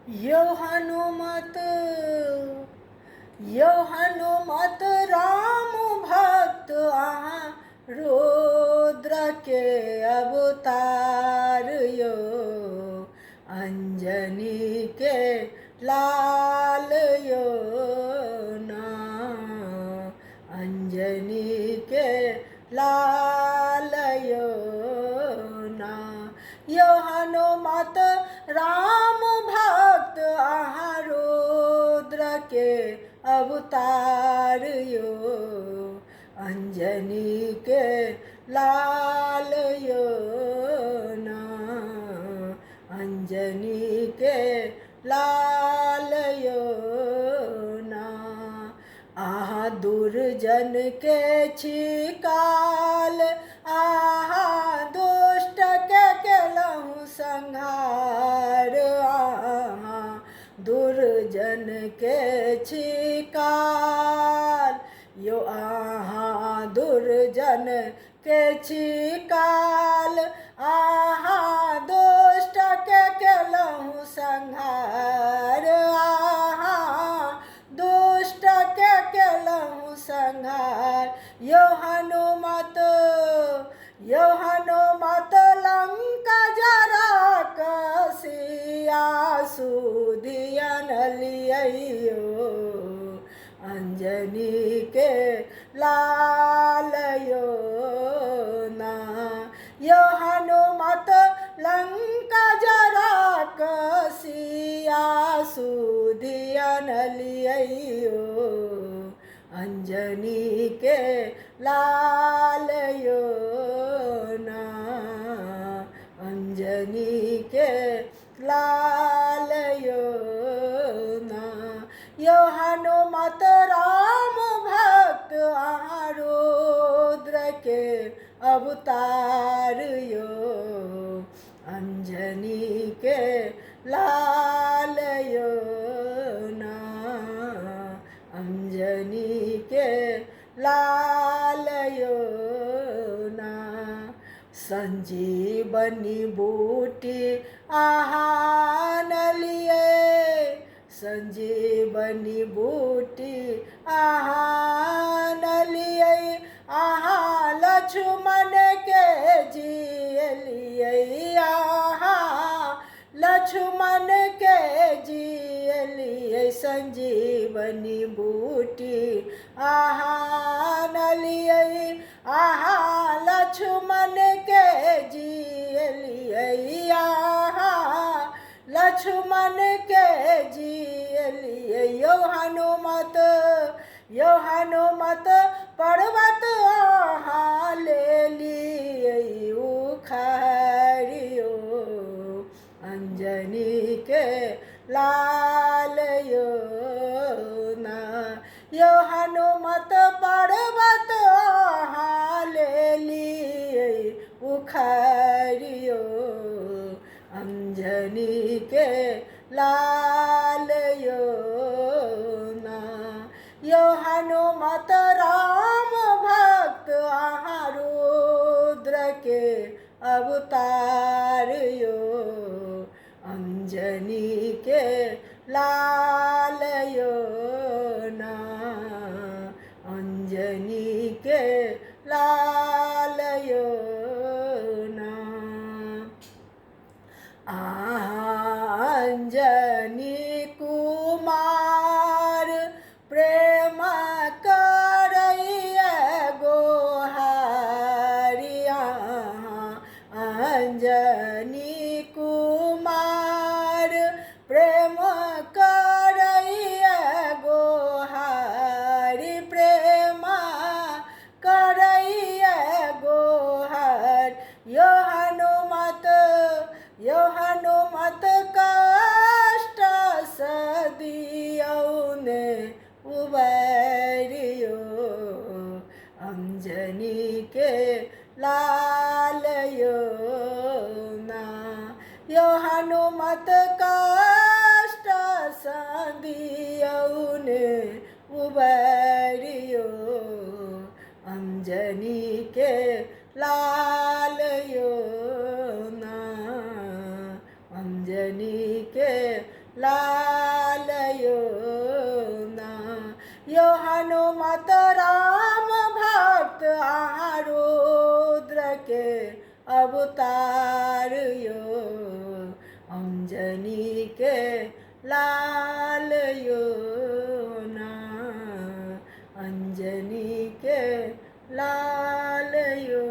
यो हनुमत यो हनुमत राम भक्त आहाँ रुद्र के अवतार यो अंजनी के लाल यो ना अंजनी के लाल यो ना यो हनुमत राम भक्त आहाँ रुद्र के अवतार यो अंजनी के लाल यो ना अंजनी के लाल यो ना आहा दुर्जन के छिकाल आहा दुष्ट के केलहु संहार आहा दुर्जन के छिकाल यो आहा दुर्जन के छिकाल आहा दुष्ट के केलहु संहार आहा दुष्ट के केलहु संहार यो हनुमत लंका जरा कसिया सुदियन लियो अंजनी के लाल यो ना यो हनुमत लंका जरा कसिया सुदियन लियो अंजनी के लाल यो ना अंजनी के लाल यो ना यो हनुमत राम भक्त आहाँ रुद्र के अवतार यो अंजनी के लाल यो ना अंजनी के लाल यो ना संजीवनी बूटी आहा नलिए संजीवनी बूटी आहा नलिए आहा लक्ष्मण के जियलिए आहा लक्ष्मण के जियलिए संजीवनी बूटी आहा नलिए आहा लक्ष्मण के जियलिए आहा लक्ष्मण के जियलिए यो हनुमत पर्वत आहा ले लिए उखाड़ियो अंजनी के लाल यो ना यो हनुमत पर्वत आहा ले लिए उखाड़ियो अंजनी के लाल यो ना यो हनुमत राम भक्त आहाँ रुद्र के अवतार यो अंजनी के लाल यो ना अंजनी के लाल यो ना अंजनी कुमार प्रेम करैया गोहारिया अंजनी कुमार प्रेम करैया गोहारी प्रेम करैया गोहार यो हनुमत कष्ट सदियौने उबरियो अंजनी के लाल यो ना यो हनुमत कष्ट सदियौने उबरियो अंजनी के लाल यो ना अंजनी के लाल यो ना यो हनुमत राम भक्त रुद्र के अवतार यो अंजनी के लाल यो ना अंजनी के लाल यो